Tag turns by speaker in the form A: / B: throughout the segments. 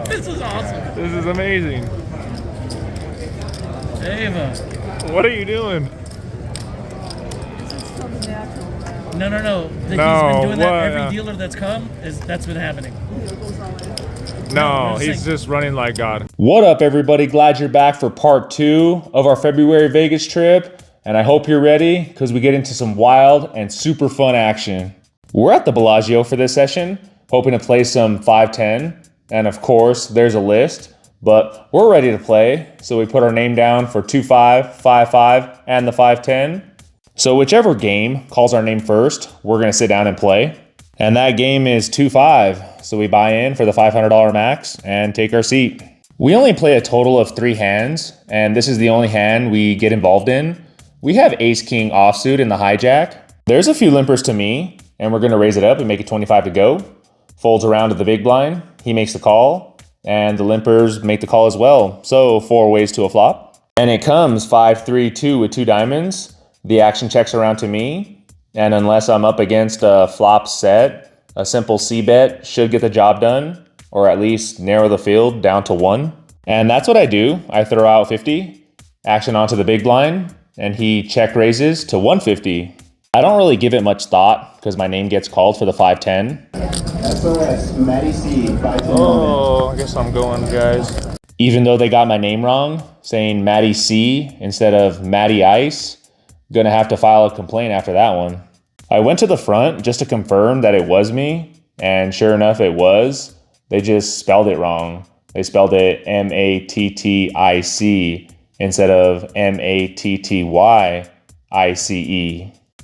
A: This is awesome.
B: This is amazing.
A: Ava.
B: What are you doing?
A: No.
B: No,
A: He's been doing that.
B: what?
A: Every dealer that's come, that's been happening.
B: No,
A: No,
B: he's just running like God.
C: What up, everybody? Glad you're back for part 2 of our February Vegas trip. And I hope you're ready because we get into some wild and super fun action. We're at the Bellagio for this session, hoping to play some 510. And of course, there's a list, but we're ready to play. So we put our name down for 2-5, 5-5, and the 510. So whichever game calls our name first, we're gonna sit down and play. And that game is 2-5. So we buy in for the $500 max and take our seat. We only play a total of 3 hands, and this is the only hand we get involved in. We have ace-king offsuit in the hijack. There's a few limpers to me, and we're gonna raise it up and make it 25 to go. Folds around to the big blind, he makes the call, and the limpers make the call as well. So 4 ways to a flop. And it comes 5-3-2 with 2 diamonds. The action checks around to me, and unless I'm up against a flop set, a simple c-bet should get the job done, or at least narrow the field down to 1. And that's what I do. I throw out 50, action onto the big blind, and he check raises to 150. I don't really give it much thought because my name gets called for the 510.
D: SOS, Matty C, 510.
B: Oh, I guess I'm going, guys.
C: Even though they got my name wrong, saying Matty C instead of Matty Ice, gonna have to file a complaint after that one. I went to the front just to confirm that it was me, and sure enough it was. They just spelled it wrong. They spelled it M-A-T-T-I-C instead of M-A-T-T-Y-I-C-E.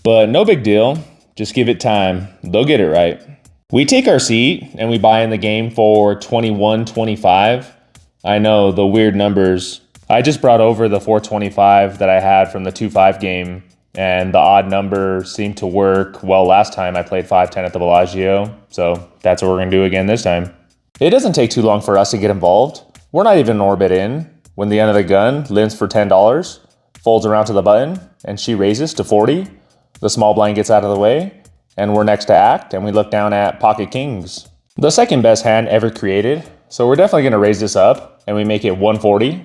C: But no big deal, just give it time, they'll get it right. We take our seat and we buy in the game for 21-25. I know, the weird numbers. I just brought over the 425 that I had from the 2-5 game, and the odd number seemed to work well last time I played 510 at the Bellagio, so that's what we're gonna do again this time. It doesn't take too long for us to get involved. We're not even an orbit in when the end of the gun limps for $10, folds around to the button, and she raises to 40. The small blind gets out of the way, and we're next to act, and we look down at pocket kings. The second best hand ever created, so we're definitely gonna raise this up, and we make it 140.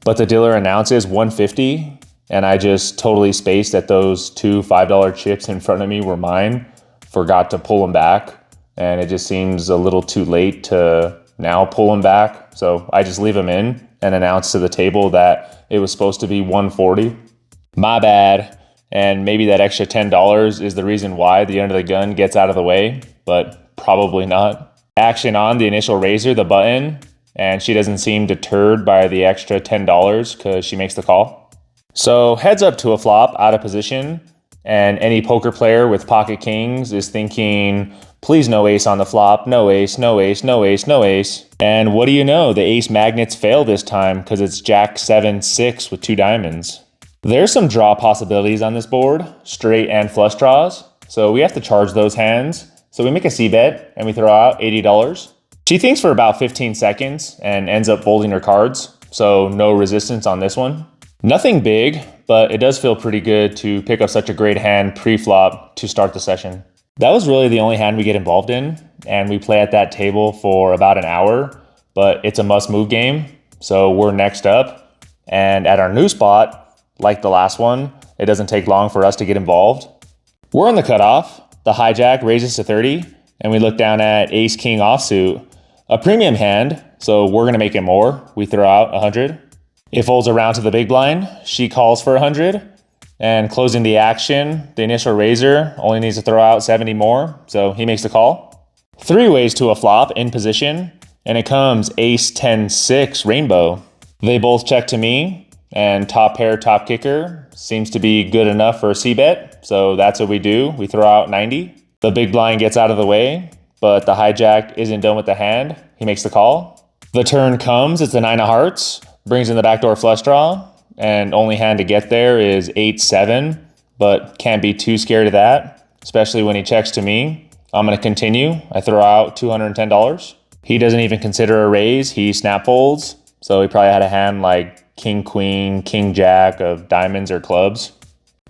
C: But the dealer announces 150, and I just totally spaced that those 2 $5 chips in front of me were mine, forgot to pull them back, and it just seems a little too late to now pull them back. So I just leave them in and announce to the table that it was supposed to be 140. My bad. And maybe that extra $10 is the reason why the under the gun gets out of the way, but probably not. Action on the initial raiser, the button, and she doesn't seem deterred by the extra $10 because she makes the call. So heads up to a flop out of position, and any poker player with pocket kings is thinking, please no ace on the flop, no ace, no ace, no ace, no ace. And what do you know, the ace magnets fail this time because it's jack 7-6 with 2 diamonds. There's some draw possibilities on this board, straight and flush draws, so we have to charge those hands. So we make a c-bet and we throw out $80. She thinks for about 15 seconds and ends up folding her cards, so no resistance on this one. Nothing big, but it does feel pretty good to pick up such a great hand pre-flop to start the session. That was really the only hand we get involved in, and we play at that table for about an hour, but it's a must-move game, so we're next up. And at our new spot, like the last one, it doesn't take long for us to get involved. We're on the cutoff. The hijack raises to 30, and we look down at ace-king offsuit, a premium hand, so we're gonna make it more. We throw out 100. It folds around to the big blind. She calls for 100, and closing the action, the initial raiser only needs to throw out 70 more, so he makes the call. 3 ways to a flop in position, and it comes ace-10-6 rainbow. They both check to me, and top pair, top kicker seems to be good enough for a c-bet, so that's what we do. We throw out 90. The big blind gets out of the way, but the hijack isn't done with the hand. He makes the call. The turn comes, it's the 9 of hearts, brings in the backdoor flush draw, and only hand to get there is 8-7, but can't be too scared of that, especially when he checks to me. I'm gonna continue. I throw out $210. He doesn't even consider a raise, he snap folds, so he probably had a hand like king, queen, king, jack of diamonds or clubs.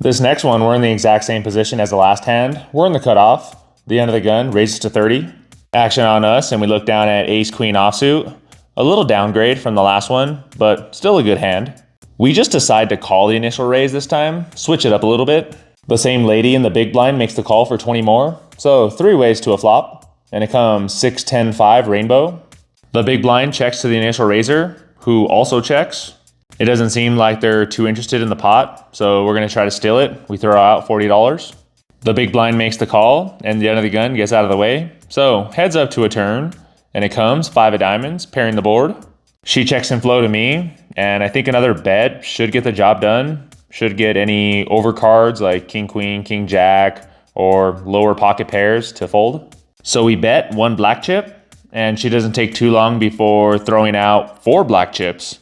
C: This next one, we're in the exact same position as the last hand. We're in the cutoff. The end of the gun raises to 30. Action on us, and we look down at ace queen offsuit. A little downgrade from the last one, but still a good hand. We just decide to call the initial raise this time, switch it up a little bit. The same lady in the big blind makes the call for 20 more. So 3 ways to a flop, and it comes 6, 10, 5 rainbow. The big blind checks to the initial raiser, who also checks. It doesn't seem like they're too interested in the pot, so we're gonna try to steal it. We throw out $40. The big blind makes the call, and the end of the gun gets out of the way. So heads up to a turn, and it comes 5 of diamonds, pairing the board. She checks and flow to me, and I think another bet should get the job done. Should get any overcards like king, queen, king, jack, or lower pocket pairs to fold. So we bet 1 black chip, and she doesn't take too long before throwing out 4 black chips.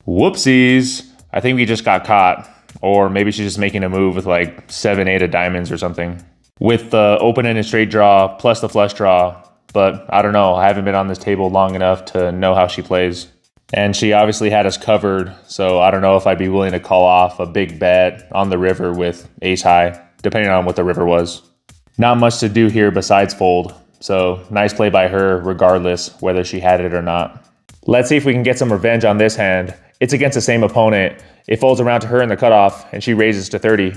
C: Whoopsies. I think we just got caught. Or maybe she's just making a move with like 7, 8 of diamonds or something. With the open-ended straight draw plus the flush draw. But I don't know, I haven't been on this table long enough to know how she plays. And she obviously had us covered, so I don't know if I'd be willing to call off a big bet on the river with ace high, depending on what the river was. Not much to do here besides fold, so nice play by her regardless whether she had it or not. Let's see if we can get some revenge on this hand. It's against the same opponent. It folds around to her in the cutoff, and she raises to 30.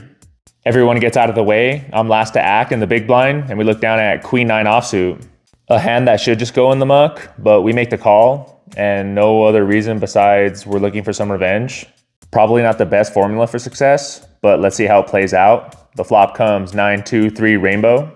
C: Everyone gets out of the way. I'm last to act in the big blind, and we look down at queen 9 offsuit. A hand that should just go in the muck, but we make the call, and no other reason besides we're looking for some revenge. Probably not the best formula for success, but let's see how it plays out. The flop comes 9, 2, 3 rainbow.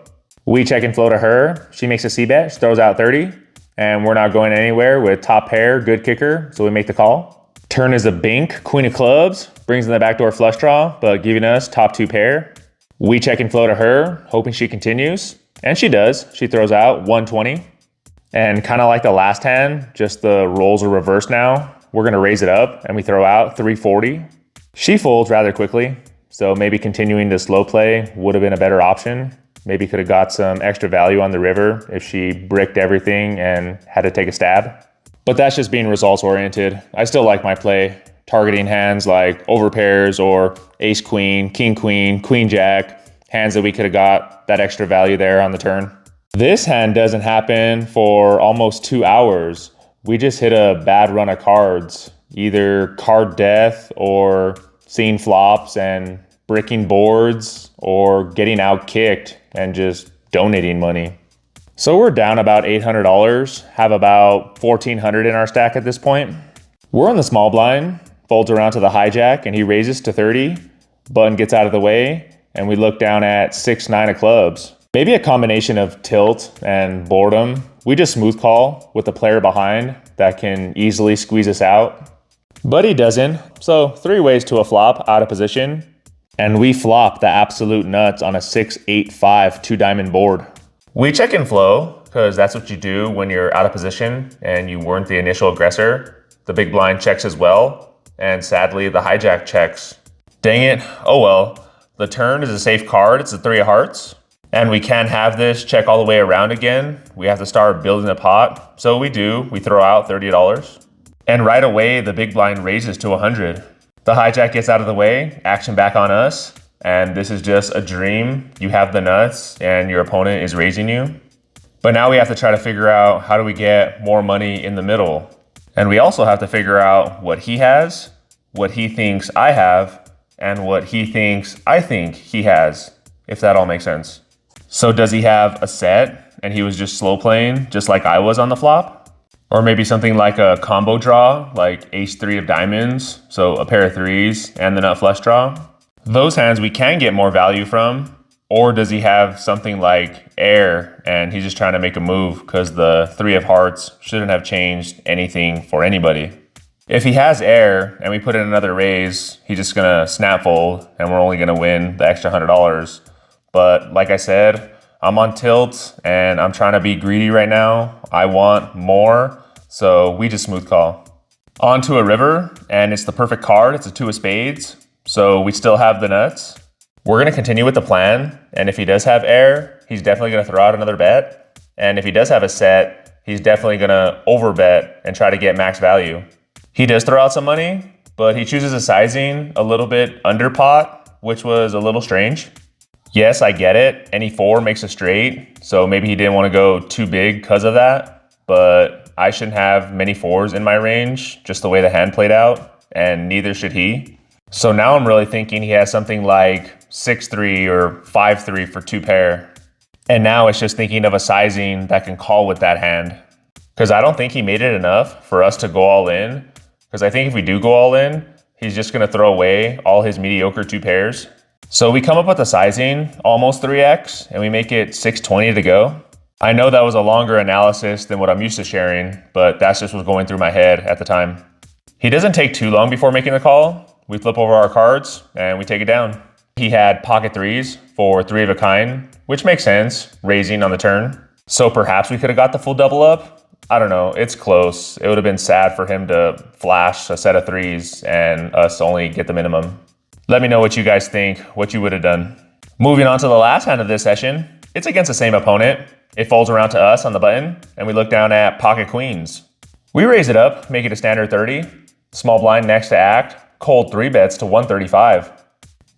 C: We check and flow to her. She makes a c-bet, she throws out 30, and we're not going anywhere with top pair, good kicker, so we make the call. Turn is a bink, queen of clubs, brings in the backdoor flush draw, but giving us top 2 pair. We check and flow to her, hoping she continues, and she does. She throws out 120. And kind of like the last hand, just the rolls are reversed now. We're gonna raise it up, and we throw out 340. She folds rather quickly, so maybe continuing to slow play would have been a better option. Maybe could have got some extra value on the river if she bricked everything and had to take a stab. But that's just being results oriented. I still like my play, targeting hands like overpairs or ace queen, queen jack, hands that we could have got that extra value there on the turn. This hand doesn't happen for almost 2 hours. We just hit a bad run of cards, either card death or seeing flops and bricking boards or getting out kicked and just donating money. So we're down about $800, have about $1,400 in our stack at this point. We're on the small blind, folds around to the hijack, and he raises to 30. Button gets out of the way, and we look down at 6, 9 of clubs. Maybe a combination of tilt and boredom. We just smooth call with the player behind that can easily squeeze us out. But he doesn't, so 3 ways to a flop out of position. And we flop the absolute nuts on a 6, 8, 5 2-diamond board. We check and flow, because that's what you do when you're out of position and you weren't the initial aggressor. The big blind checks as well, and sadly the hijack checks. Dang it, oh well. The turn is a safe card, it's the 3 of hearts. And we can't have this check all the way around again. We have to start building a pot. So we do, we throw out $30. And right away, the big blind raises to 100. The hijack gets out of the way, action back on us. And this is just a dream. You have the nuts and your opponent is raising you. But now we have to try to figure out how do we get more money in the middle. And we also have to figure out what he has, what he thinks I have, and what he thinks I think he has, if that all makes sense. So does he have a set and he was just slow playing just like I was on the flop? Or maybe something like a combo draw, like ace 3 of diamonds, so a pair of 3s and the nut flush draw? Those hands we can get more value from. Or does he have something like air and he's just trying to make a move because the 3 of hearts shouldn't have changed anything for anybody? If he has air and we put in another raise, he's just gonna snap fold and we're only gonna win the extra $100. But like I said, I'm on tilt and I'm trying to be greedy right now. I want more, so we just smooth call. On to a river, and it's the perfect card. It's a 2 of spades. So we still have the nuts. We're gonna continue with the plan, and if he does have air, he's definitely gonna throw out another bet. And if he does have a set, he's definitely gonna overbet and try to get max value. He does throw out some money, but he chooses a sizing a little bit under pot, which was a little strange. Yes, I get it. Any 4 makes a straight, so maybe he didn't want to go too big because of that, but I shouldn't have many 4s in my range, just the way the hand played out, and neither should he. So now I'm really thinking he has something like 6-3 or 5-3 for 2 pair. And now it's just thinking of a sizing that can call with that hand. Because I don't think he made it enough for us to go all in. Because I think if we do go all in, he's just going to throw away all his mediocre 2 pairs. So we come up with a sizing, almost 3x, and we make it 620 to go. I know that was a longer analysis than what I'm used to sharing, but that's just what's going through my head at the time. He doesn't take too long before making the call. We flip over our cards and we take it down. He had pocket 3s for 3 of a kind, which makes sense, raising on the turn. So perhaps we could have got the full double up. I don't know, it's close. It would have been sad for him to flash a set of 3s and us only get the minimum. Let me know what you guys think, what you would have done. Moving on to the last hand of this session, it's against the same opponent. It folds around to us on the button, and we look down at pocket queens. We raise it up, make it a standard 30. Small blind next to act, cold 3 bets to 135.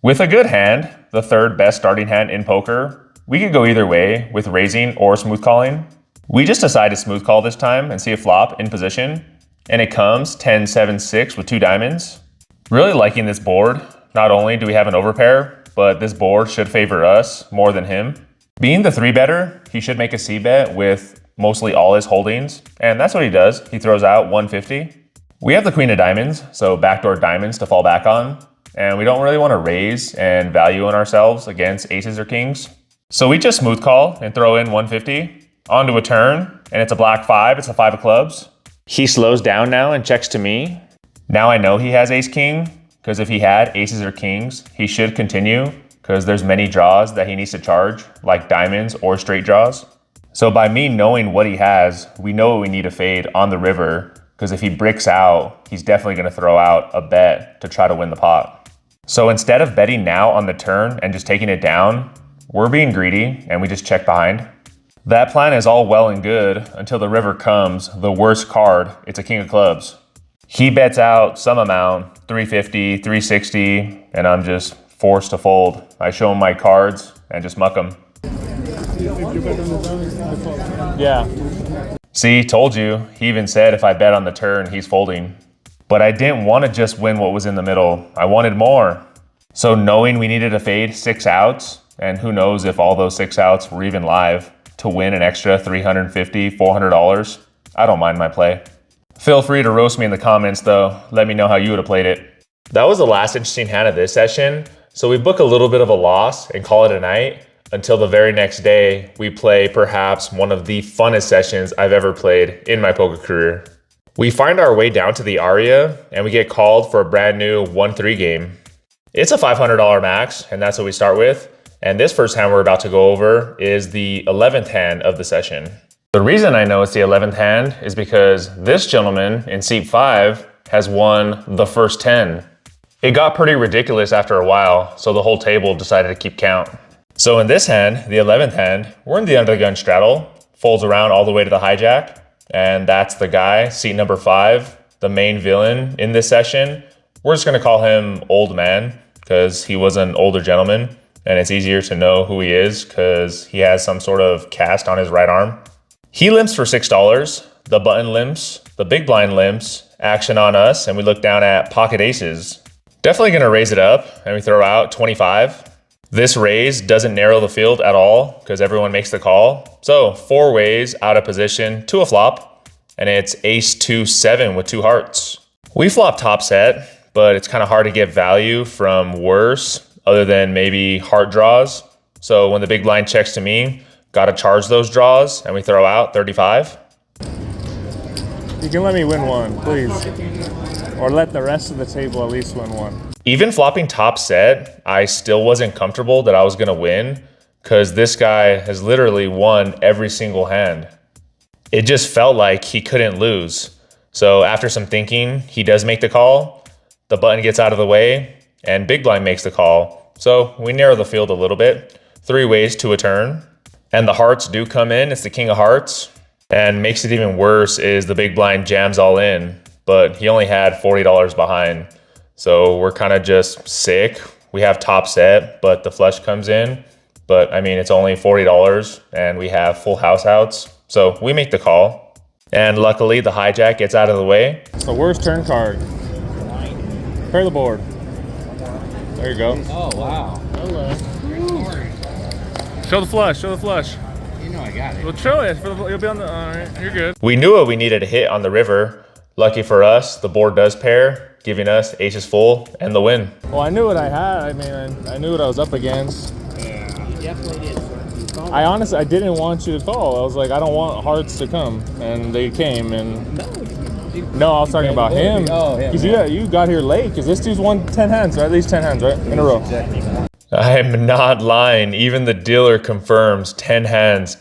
C: With a good hand, the 3rd best starting hand in poker, we could go either way with raising or smooth calling. We just decide to smooth call this time and see a flop in position, and it comes 10-7-6 with 2 diamonds. Really liking this board. Not only do we have an overpair, but this board should favor us more than him. Being the 3-better, he should make a C-bet with mostly all his holdings, and that's what he does. He throws out 150. We have the queen of diamonds, so backdoor diamonds to fall back on, and we don't really want to raise and value on ourselves against aces or kings. So we just smooth call and throw in 150 onto a turn, and it's a black 5, it's a 5 of clubs. He slows down now and checks to me. Now I know he has ace king, because if he had aces or kings, he should continue, because there's many draws that he needs to charge, like diamonds or straight draws. So by me knowing what he has, we know we need to fade on the river, because if he bricks out, he's definitely going to throw out a bet to try to win the pot. So instead of betting now on the turn and just taking it down, we're being greedy and we just check behind. That plan is all well and good until the river comes, the worst card, it's a king of clubs. He bets out some amount, 350, 360, and I'm just forced to fold. I show him my cards and just muck them. Yeah. See, told you. He even said if I bet on the turn, he's folding. But I didn't want to just win what was in the middle. I wanted more. So knowing we needed to fade 6 outs, and who knows if all those 6 outs were even live, to win an extra $350, $400, I don't mind my play. Feel free to roast me in the comments though. Let me know how you would have played it. That was the last interesting hand of this session. So we book a little bit of a loss and call it a night until the very next day we play perhaps one of the funnest sessions I've ever played in my poker career. We find our way down to the ARIA and we get called for a brand new 1-3 game. It's a $500 max and that's what we start with. And this first hand we're about to go over is the 11th hand of the session. The reason I know it's the 11th hand is because this gentleman in seat 5 has won the first 10. It got pretty ridiculous after a while, so the whole table decided to keep count. So in this hand, the 11th hand, we're in the under the gun straddle, folds around all the way to the hijack, and that's the guy, seat number 5, the main villain in this session. We're just gonna call him Old Man, because he was an older gentleman, and it's easier to know who he is because he has some sort of cast on his right arm. He limps for $6, the button limps, the big blind limps, action on us, and we look down at pocket aces. Definitely gonna raise it up, and we throw out 25. This raise doesn't narrow the field at all, because everyone makes the call. So 4 ways out of position to a flop, and it's ace-2-7 with 2 hearts. We flop top set, but it's kind of hard to get value from worse, other than maybe heart draws. So when the big blind checks to me, gotta charge those draws, and we throw out 35.
B: You can let me win one, please. Or let the rest of the table at least win one.
C: Even flopping top set, I still wasn't comfortable that I was gonna win, because this guy has literally won every single hand. It just felt like he couldn't lose. So after some thinking, he does make the call, the button gets out of the way, and big blind makes the call. So we narrow the field a little bit, 3 ways to a turn. And the hearts do come in, it's the king of hearts. And makes it even worse is the big blind jams all in, but he only had $40 behind. So we're kind of just sick. We have top set, but the flush comes in But I mean, it's only $40 and we have full house outs. So we make the call. And luckily the hijack gets out of the way.
B: It's the worst turn card. Pair the board. There you go.
E: Oh, wow.
A: Hello.
B: Show the flush, show the flush.
E: You know I got it.
B: Well, show it. You'll be on the, all right, you're good.
C: We knew what we needed to hit on the river. Lucky for us, the board does pair, giving us aces full and the win.
B: Well, I knew what I had. I mean, I knew what I was up against.
E: Yeah. You definitely did, sir.
B: I honestly, I didn't want you to call. I was like, I don't want hearts to come, and they came. And no, I was talking about him.
E: Oh, yeah.
B: Because you got here late. Because this dude's won 10 hands, right? At least 10 hands, right? In a row.
C: I'm not lying. Even the dealer confirms 10 hands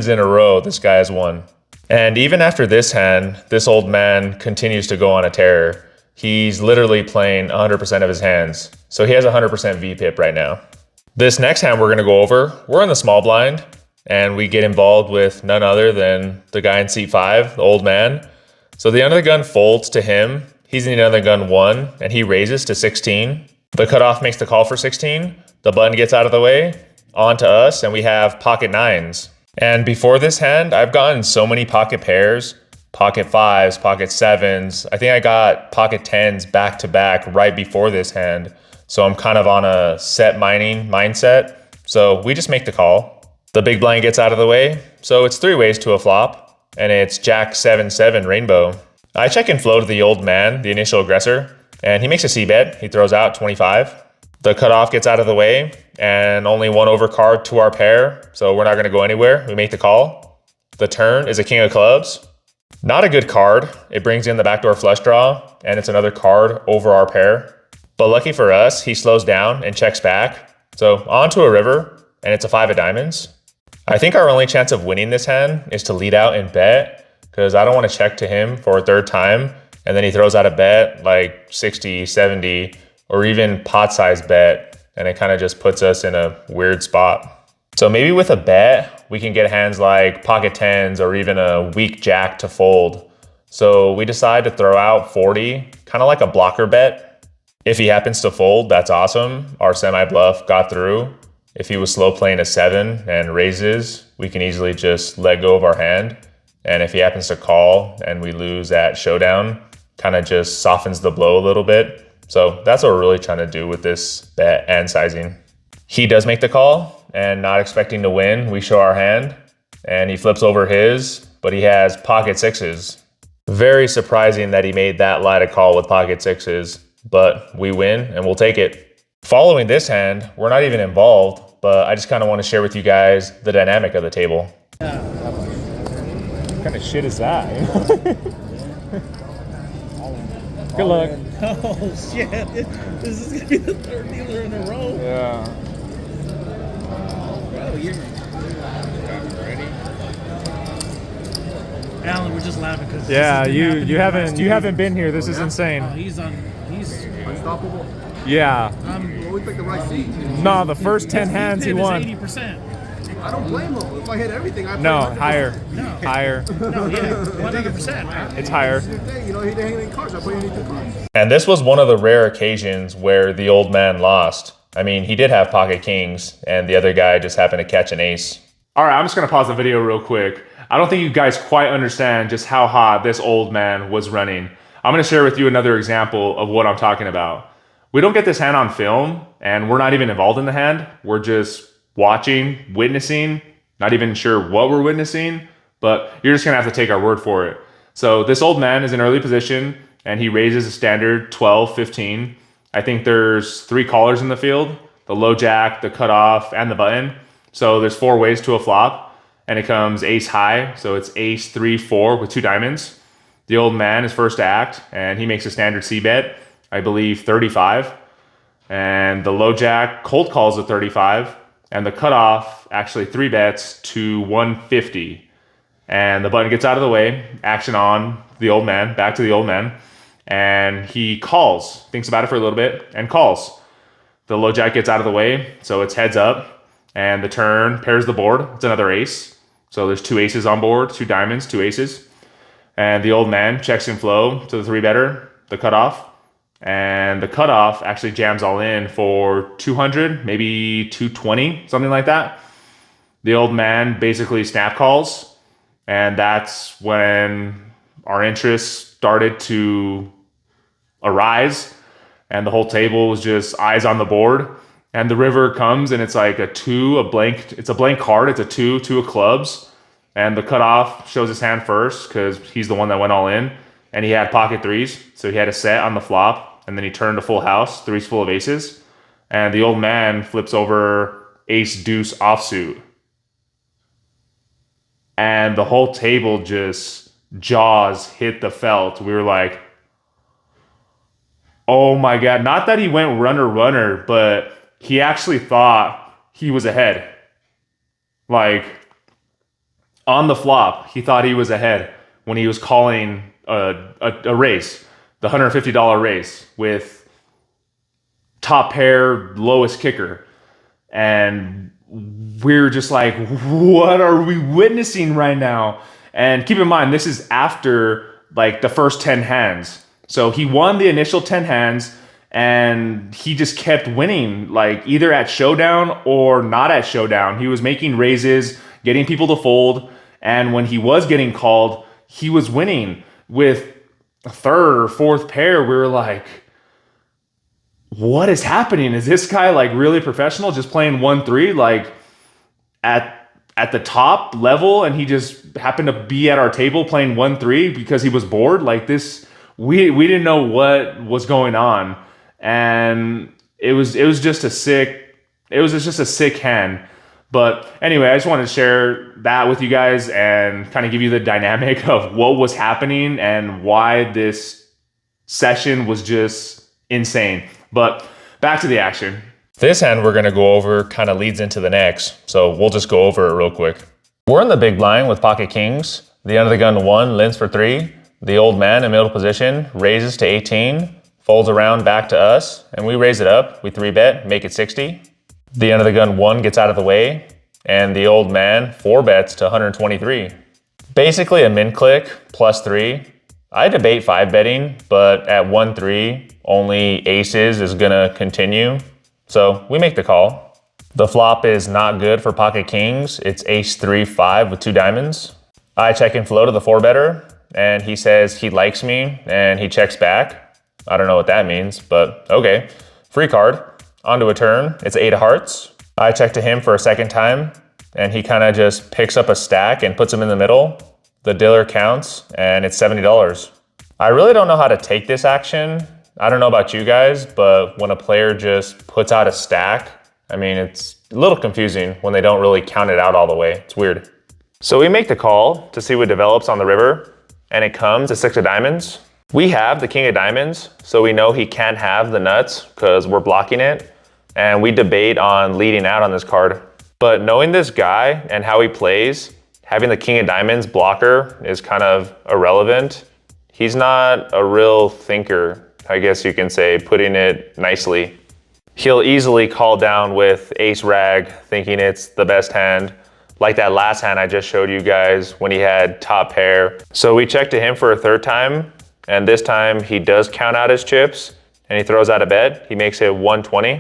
C: in a row this guy has won. And even after this hand, this old man continues to go on a tear. He's literally playing 100% of his hands. So he has 100% VPIP right now. This next hand we're gonna go over, we're in the small blind and we get involved with none other than the guy in seat 5, the old man. So the under the gun folds to him. He's in the under the gun 1 and he raises to 16. The cutoff makes the call for 16. The button gets out of the way, on to us, and we have pocket 9s. And before this hand, I've gotten so many pocket pairs, pocket 5s, pocket 7s. I think I got pocket 10s back to back right before this hand. So I'm kind of on a set mining mindset. So we just make the call. The big blind gets out of the way. So it's 3 ways to a flop, and it's Jack 7-7 rainbow. I check and flow to the old man, the initial aggressor, and he makes a C bet. He throws out 25. The cutoff gets out of the way and only 1 overcard to our pair. So we're not gonna go anywhere. We make the call. The turn is a king of clubs. Not a good card. It brings in the backdoor flush draw and it's another card over our pair. But lucky for us, he slows down and checks back. So on to a river and it's a 5 of diamonds. I think our only chance of winning this hand is to lead out and bet because I don't wanna check to him for a 3rd time and then he throws out a bet like 60, 70, or even pot size bet, and it kind of just puts us in a weird spot. So maybe with a bet, we can get hands like pocket 10s or even a weak jack to fold. So we decide to throw out 40, kind of like a blocker bet. If he happens to fold, that's awesome. Our semi bluff got through. If he was slow playing a 7 and raises, we can easily just let go of our hand. And if he happens to call and we lose at showdown, kind of just softens the blow a little bit. So that's what we're really trying to do with this bet and sizing. He does make the call and not expecting to win, we show our hand and he flips over his, but he has pocket 6s. Very surprising that he made that light a call with pocket 6s, but we win and we'll take it. Following this hand, we're not even involved, but I just kind of want to share with you guys the dynamic of the table.
B: What kind of shit is that? Good luck.
A: Oh shit! This is gonna be the 3rd dealer in a row.
B: Yeah.
E: Bro, you're ready?
A: Alan, we're just laughing because
B: Yeah, you haven't been here. This is insane.
A: He's
F: Unstoppable.
B: Yeah.
F: Well, we picked the right seat.
B: No, the first 10 hands he won.
A: 80%.
F: I don't blame him. If I hit everything, I
B: No,
F: play
B: higher.
A: No.
B: Higher.
A: No, yeah, 100%.
B: It's higher.
F: You know, he didn't hit any cards. I put any 2 cards.
C: And this was one of the rare occasions where the old man lost. I mean, he did have pocket kings and the other guy just happened to catch an ace.
B: All right, I'm just gonna pause the video real quick. I don't think you guys quite understand just how hot this old man was running. I'm gonna share with you another example of what I'm talking about. We don't get this hand on film and we're not even involved in the hand. We're just watching, witnessing, not even sure what we're witnessing, but you're just gonna have to take our word for it. So this old man is in early position and he raises a standard 12, 15. I think there's 3 callers in the field, the low jack, the cutoff, and the button. So there's 4 ways to a flop and it comes ace high. So it's ace 3, 4 with 2 diamonds. The old man is first to act and he makes a standard C bet, I believe 35. And the low jack cold calls a 35. And the cutoff actually 3 bets to 150. And the button gets out of the way, action on the old man, back to the old man. And he calls, thinks about it for a little bit and calls. The low jack gets out of the way, so it's heads up. And the turn pairs the board, it's another ace. So there's 2 aces on board, 2 diamonds, 2 aces. And the old man checks in flow to the 3 better, the cutoff. and the cutoff actually jams all in for 200, maybe 220, something like that. The old man basically snap calls, and that's when our interest started to arise, and the whole table was just eyes on the board. And the river comes, and it's like it's a blank card. It's a two of clubs, and the cutoff shows his hand first because he's the one that went all in, and he had pocket threes, so he had a set on the flop, and then he turned a full house, threes full of aces, and the old man flips over ace deuce offsuit, and the whole table just jaws hit the felt. We were like, oh my God, not that he went runner, but he actually thought he was ahead. Like, on the flop, he thought he was ahead when he was calling a race, the $150 race with top pair, lowest kicker. And we're just like, what are we witnessing right now? And keep in mind, this is after like the first 10 hands. So he won the initial 10 hands, and he just kept winning, like either at showdown or not at showdown. He was making raises, getting people to fold. And when he was getting called, he was winning with a third or fourth pair. We were like, what is happening? Is this guy like really professional, just playing 1-3 like at the top level, and he just happened to be at our table playing 1-3 because he was bored? Like this, we didn't know what was going on, and it was just a sick hand. But anyway, I just wanted to share that with you guys and kind of give you the dynamic of what was happening and why this session was just insane. But back to the action.
C: This hand we're going to go over kind of leads into the next, so we'll just go over it real quick. We're in the big blind with pocket kings. The under the gun 1 limps for 3. The old man in middle position raises to 18, folds around back to us, and we raise it up. We 3-bet, make it 60. The under the gun 1 gets out of the way, and the old man 4-bets to 123. Basically a min click plus 3. I debate 5-betting, but at 1-3, only aces is gonna continue. So we make the call. The flop is not good for pocket kings. It's ace 3-5 with 2 diamonds. I check and flow to the 4-better, and he says he likes me, and he checks back. I don't know what that means, but okay. Free card. Onto a turn. It's 8 of hearts. I check to him for a second time, and he kind of just picks up a stack and puts them in the middle. The dealer counts, and it's $70. I really don't know how to take this action. I don't know about you guys, but when a player just puts out a stack, I mean, it's a little confusing when they don't really count it out all the way. It's weird. So we make the call to see what develops on the river, and it comes a 6 of diamonds. We have the king of diamonds, so we know he can't have the nuts because we're blocking it, and we debate on leading out on this card. But knowing this guy and how he plays, having the king of diamonds blocker is kind of irrelevant. He's not a real thinker, I guess you can say, putting it nicely. He'll easily call down with ace rag, thinking it's the best hand, like that last hand I just showed you guys when he had top pair. So we check to him for a third time, and this time he does count out his chips, and he throws out a bet. He makes it 120.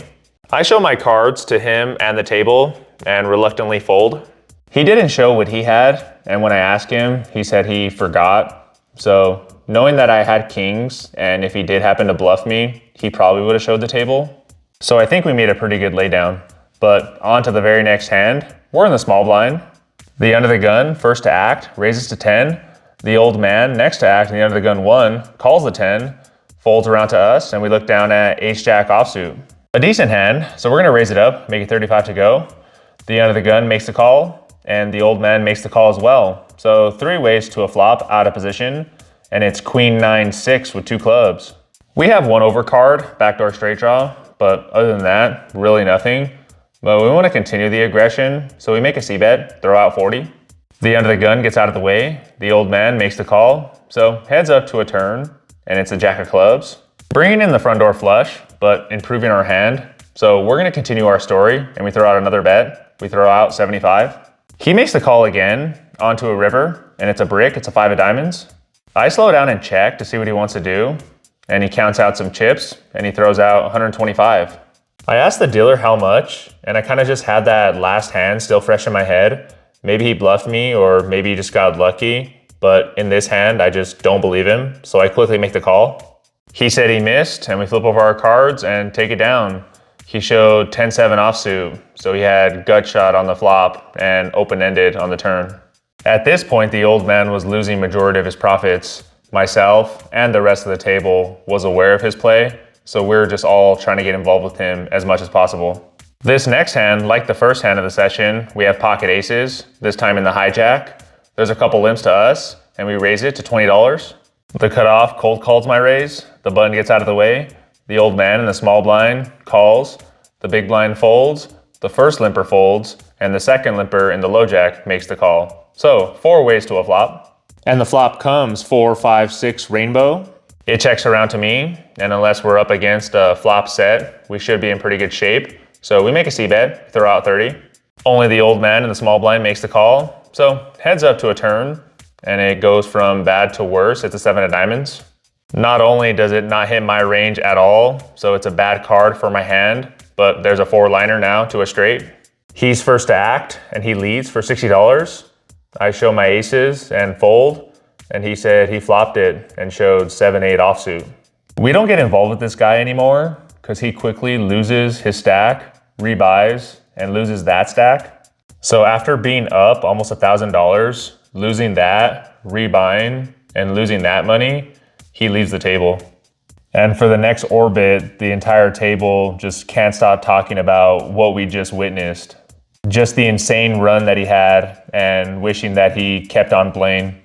C: I show my cards to him and the table, and reluctantly fold. He didn't show what he had, and when I asked him, he said he forgot. So knowing that I had kings, and if he did happen to bluff me, he probably would have showed the table. So I think we made a pretty good laydown. But on to the very next hand. We're in the small blind. The under the gun, first to act, raises to 10. The old man, next to act, and the under the gun 1, calls the 10, folds around to us, and we look down at ace jack offsuit. A decent hand, so we're gonna raise it up, make it 35 to go. The under the gun makes the call, and the old man makes the call as well. So 3 ways to a flop out of position, and it's queen 9-6 with 2 clubs. We have 1 overcard, backdoor straight draw, but other than that, really nothing. But we want to continue the aggression, so we make a c-bet, throw out 40. The under the gun gets out of the way, the old man makes the call, so heads up to a turn, and it's a jack of clubs. Bringing in the front door flush, but improving our hand. So we're gonna continue our story, and we throw out another bet. We throw out 75. He makes the call again onto a river, and it's a brick, it's a 5 of diamonds. I slow down and check to see what he wants to do, and he counts out some chips and he throws out 125. I asked the dealer how much, and I kind of just had that last hand still fresh in my head. Maybe he bluffed me, or maybe he just got lucky, but in this hand, I just don't believe him, so I quickly make the call. He said he missed, and we flip over our cards and take it down. He showed 10-7 offsuit, so he had gut shot on the flop and open-ended on the turn. At this point, the old man was losing majority of his profits. Myself and the rest of the table was aware of his play, so we were just all trying to get involved with him as much as possible. This next hand, like the first hand of the session, we have pocket aces, this time in the hijack. There's a couple limps to us, and we raise it to $20. The cutoff cold calls my raise, the button gets out of the way, the old man in the small blind calls, the big blind folds, the first limper folds, and the second limper in the low jack makes the call. So 4 ways to a flop.
B: And the flop comes 4, 5, 6 rainbow.
C: It checks around to me, and unless we're up against a flop set, we should be in pretty good shape. So we make a c-bet, throw out 30. Only the old man in the small blind makes the call. So heads up to a turn, and it goes from bad to worse. It's a 7 of diamonds. Not only does it not hit my range at all, so it's a bad card for my hand, but there's a 4-liner now to a straight. He's first to act, and he leads for $60. I show my aces and fold, and he said he flopped it and showed 7-8 offsuit. We don't get involved with this guy anymore because he quickly loses his stack, rebuys, and loses that stack. So after being up almost $1,000, losing that, rebuying, and losing that money, he leaves the table. And for the next orbit, the entire table just can't stop talking about what we just witnessed. Just the insane run that he had and wishing that he kept on playing.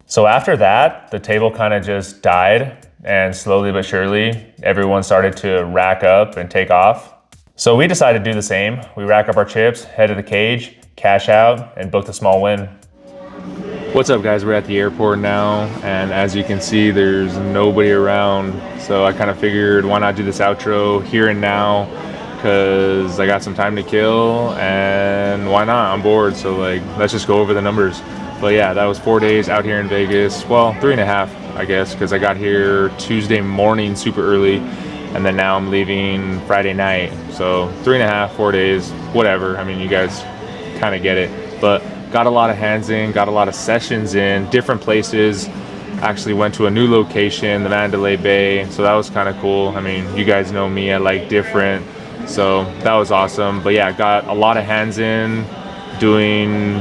C: So after that, the table kind of just died, and slowly but surely, everyone started to rack up and take off. So we decided to do the same. We rack up our chips, head to the cage, cash out, and book the small win.
B: What's up, guys? We're at the airport now, and as you can see, there's nobody around. So I kind of figured, why not do this outro here and now? Because I got some time to kill, and why not? I'm bored, so like, let's just go over the numbers. But yeah, that was 4 days out here in Vegas. Well, 3.5, I guess, because I got here Tuesday morning super early, and then now I'm leaving Friday night. So 3.5, 4 days, whatever. I mean, you guys kind of get it. But got a lot of hands in, got a lot of sessions in, different places. Actually went to a new location, the Mandalay Bay, so that was kind of cool. I mean, you guys know me, I like different, so that was awesome. But yeah, got a lot of hands in, doing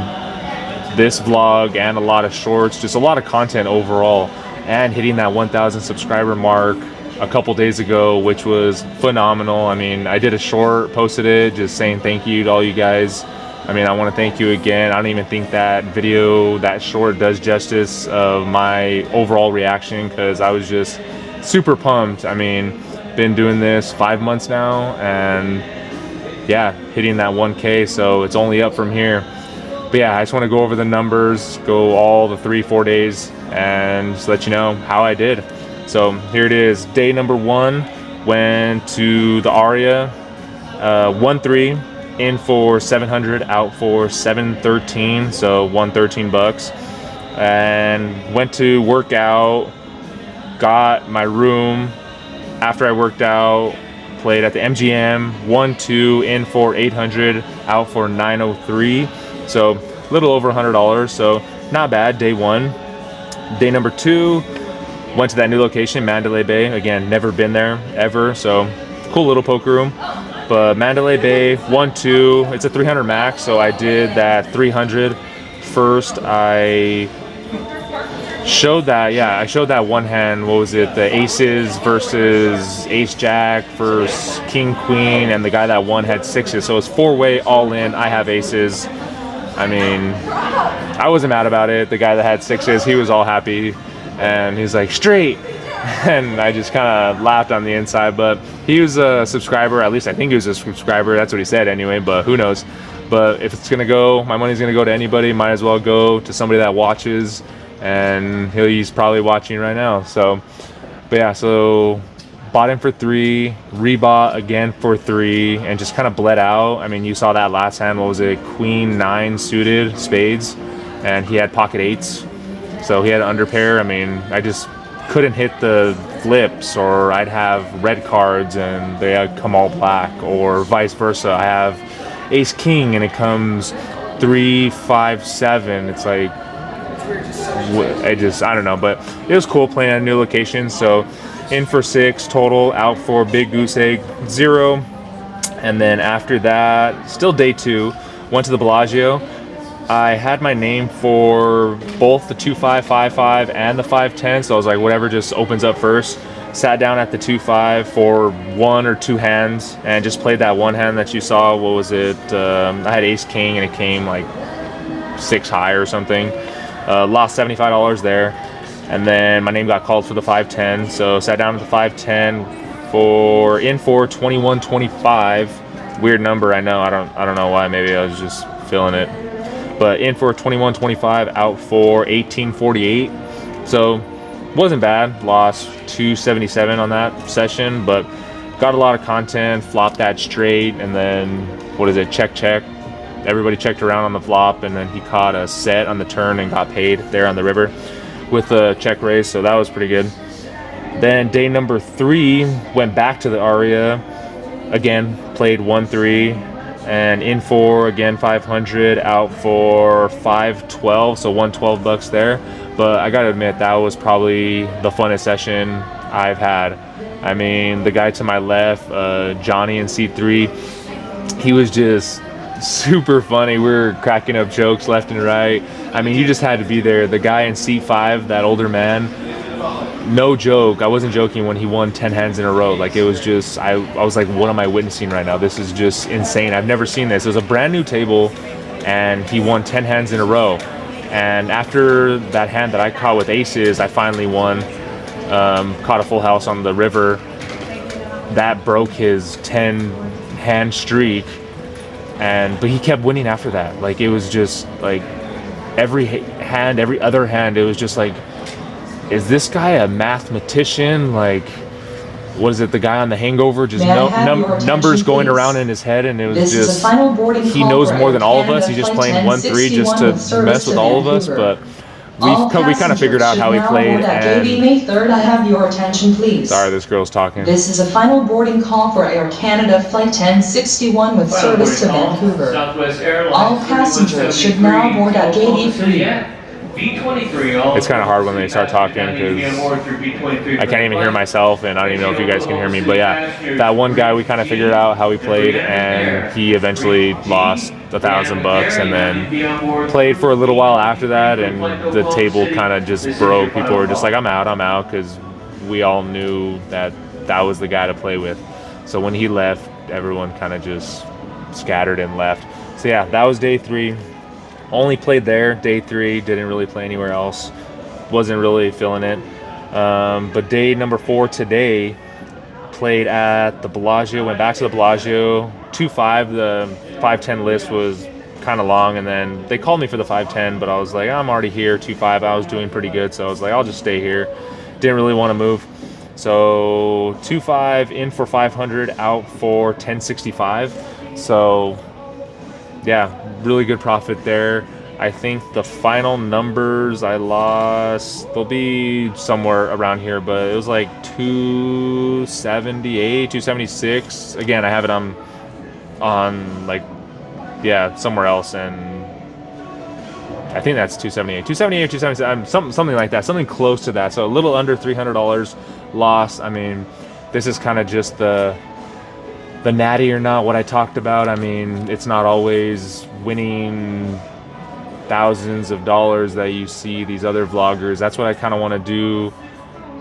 B: this vlog and a lot of shorts, just a lot of content overall, and hitting that 1,000 subscriber mark a couple days ago, which was phenomenal. I mean, I did a short, posted it, just saying thank you to all you guys. I mean, I want to thank you again. I don't even think that video, that short, does justice of my overall reaction, because I was just super pumped. I mean, been doing this 5 months now, and yeah, hitting that 1K, so it's only up from here. But yeah, I just want to go over the numbers, go all the 3-4 days, and just let you know how I did. So here it is. Day number 1, went to the ARIA, 1-3, in for 700, out for 713, so $113. And went to work out, got my room. After I worked out, played at the MGM, 1-2, in for 800, out for 903. So a little over $100, so not bad, day 1. Day number 2, went to that new location, Mandalay Bay. Again, never been there ever, so cool little poker room. But Mandalay Bay, 1-2, it's a 300 max, so I did that 300. First, I showed that one hand, what was it, the aces versus ace jack versus king queen, and the guy that won had 6s, so it's 4-way all in. I have aces. I mean, I wasn't mad about it. The guy that had 6s, he was all happy, and he's like, straight. And I just kind of laughed on the inside, but he was a subscriber. At least I think he was a subscriber. That's what he said anyway, but who knows. But if it's going to go, my money's going to go to anybody, might as well go to somebody that watches, and he's probably watching right now. So, but yeah, so bought him for 3, rebought again for 3, and just kind of bled out. I mean, you saw that last hand, what was it, queen 9 suited spades, and he had pocket 8s, so he had an underpair. I mean, I just couldn't hit the flips, or I'd have red cards and they come all black, or vice versa. I have ace king and it comes 3, 5, 7. It's like, I don't know, but it was cool playing at a new location. So in for 6 total, out for big goose egg 0. And then after that, still day 2, went to the Bellagio. I had my name for both the 2-5, 5-5, and the 5-10, so I was like, whatever just opens up first. Sat down at the 2-5 for 1 or 2 hands and just played that one hand that you saw. What was it? I had ace king and it came like 6 high or something. Lost $75 there, and then my name got called for the 5-10, so sat down at the 5-10 for 21-25. Weird number, I know. I don't know why. Maybe I was just feeling it. But in for 21-25, out for 18-48. So wasn't bad. Lost 277 on that session, but got a lot of content. Flopped that straight, and then check. Everybody checked around on the flop, and then he caught a set on the turn and got paid there on the river with a check raise. So that was pretty good. Then day number 3, went back to the ARIA again, played 1-3. And in for, again, 500, out for 512, so $112 there. But I gotta admit, that was probably the funnest session I've had. I mean, the guy to my left, Johnny in C3, he was just super funny. We were cracking up jokes left and right. I mean, you just had to be there. The guy in C5, that older man, no joke, I wasn't joking when he won 10 hands in a row. Like, it was just, I was like, what am I witnessing right now? This is just insane. I've never seen this. It was a brand new table, and he won 10 hands in a row. And after that hand that I caught with aces, I finally won. Caught a full house on the river. That broke his 10-hand streak. But he kept winning after that. Like, it was just, like, every other hand, it was just like, is this guy a mathematician? Like, what is it, the guy on The Hangover? Just numbers going around in his head, and it was just, he knows more than all of us. He's just playing 1-3 just to mess with all of us. But we kind of figured out how he played. And
G: May 3rd, I have your attention, please.
B: Sorry, this girl's talking.
G: This is a final boarding call for Air Canada Flight 1061 with service to Vancouver. All passengers should now board at gate E3.
B: It's kind of hard when they start talking because I can't even hear myself, and I don't even know if you guys can hear me. But yeah, that one guy, we kind of figured out how he played, and he eventually lost $1,000, and then played for a little while after that, and the table kind of just broke. People were just like, I'm out, because we all knew that was the guy to play with. So when he left, everyone kind of just scattered and left. So yeah, that was day 3. Only played there, day 3, didn't really play anywhere else. Wasn't really feeling it. But day number 4 today, played at the Bellagio, went back to the Bellagio, 2-5. The 5-10 list was kind of long, and then they called me for the 5-10, but I was like, I'm already here, 2-5. I was doing pretty good, so I was like, I'll just stay here. Didn't really want to move. So 2-5, in for 500, out for 1065. So yeah, really good profit there. I think the final numbers I lost, they'll be somewhere around here, but it was like 278, 276. Again, I have it on like, yeah, somewhere else, and I think that's 278, 277, something like that, something close to that. So a little under $300 loss. I mean, this is kind of just the natty or not, what I talked about. I mean, it's not always winning thousands of dollars that you see these other vloggers. That's what I kind of want to do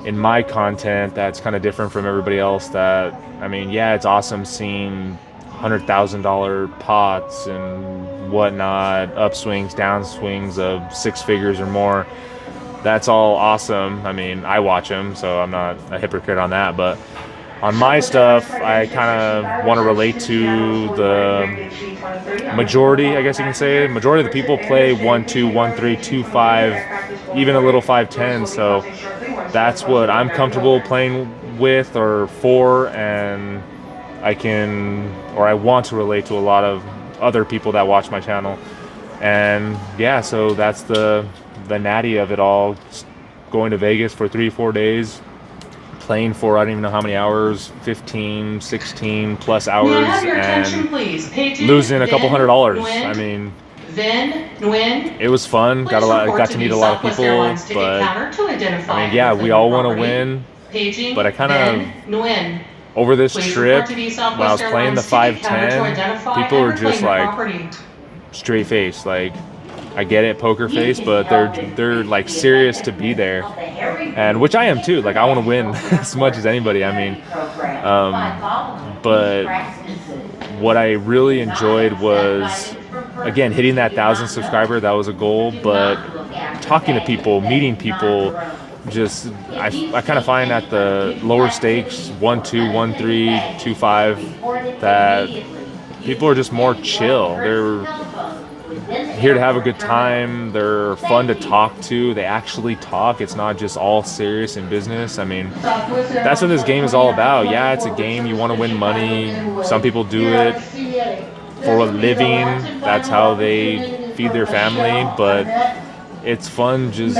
B: in my content that's kind of different from everybody else. That, I mean, yeah, it's awesome seeing $100,000 pots and whatnot, upswings, downswings of 6 figures or more. That's all awesome. I mean, I watch them, so I'm not a hypocrite on that, but on my stuff, I kind of want to relate to the majority, I guess you can say. Majority of the people play 1-2, 1-3, 2-5, even a little 5-10. So that's what I'm comfortable playing with or for, and I want to relate to a lot of other people that watch my channel. And yeah, so that's the natty of it all. going to Vegas for 3-4 days, playing for I don't even know how many hours, 15, 16 plus hours,
G: May I have your attention,
B: and
G: please? Page
B: losing a couple $100.
G: Nguyen,
B: I mean,
G: Nguyen.
B: it was fun.
G: Please
B: Got
G: report
B: to meet a lot of
G: Southwest
B: people,
G: Airlines ticket
B: but
G: counter to identify
B: I mean,
G: and
B: yeah,
G: reclaim
B: we all
G: your
B: want to
G: property.
B: win.
G: Paging
B: But I kind of
G: Nguyen.
B: over this
G: Please
B: trip
G: report to the
B: when I
G: Southwest
B: was playing the
G: Airlines ticket counter to
B: 510,
G: identify
B: people
G: and
B: were just
G: reclaim your
B: like
G: property.
B: straight face, like I get it, poker face, but they're like serious to be there, and which I am too. Like I want to win as much as anybody. I mean, but what I really enjoyed was, again, hitting that 1,000 subscriber. That was a goal, but talking to people, meeting people. Just I kind of find at the lower stakes, 1-2, 1-3, 2-5, that people are just more chill. They're here to have a good time. They're fun to talk to. They actually talk. It's not just all serious in business. I mean, that's what this game is all about. Yeah, it's a game. You want to win money. Some people do it for a living. That's how they feed their family. But it's fun just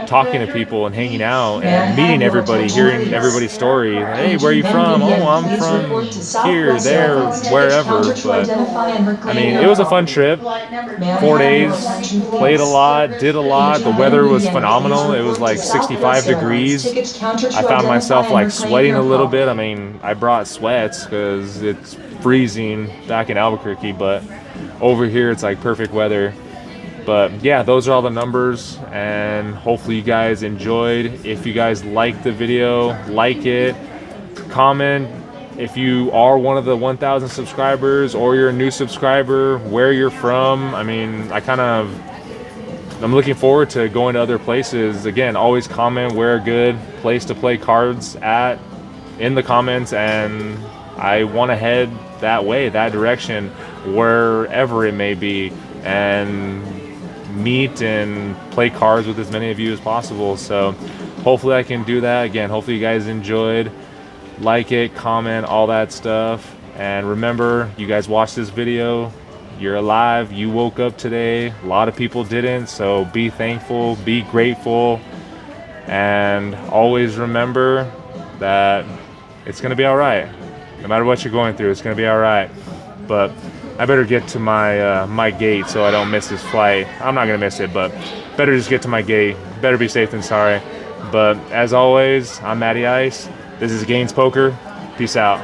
B: talking to people and hanging out and meeting everybody, hearing everybody's story. Hey, where are you from? Oh, I'm from here, there, wherever. But I mean, it was a fun trip. 4 days, played a lot, did a lot. The weather was phenomenal. It was like 65 degrees. I found myself like sweating a little bit. I mean, I brought sweats because it's freezing back in Albuquerque, but over here it's like perfect weather. But yeah, those are all the numbers, and hopefully you guys enjoyed. If you guys liked the video, like it, comment if you are one of the 1,000 subscribers or you're a new subscriber, where you're from. I mean, I'm looking forward to going to other places. Again, always comment where a good place to play cards at in the comments, and I want to head that way, that direction, wherever it may be, and meet and play cards with as many of you as possible. So hopefully I can do that. Again, hopefully you guys enjoyed. Like it, comment, all that stuff. And remember, you guys watched this video, you're alive, you woke up today. A lot of people didn't, so be thankful, be grateful, and always remember that it's gonna be all right. No matter what you're going through, it's gonna be all right. But I better get to my my gate so I don't miss this flight. I'm not gonna miss it, but better just get to my gate. Better be safe than sorry. But as always, I'm Matty Ice. This is Gaines Poker. Peace out.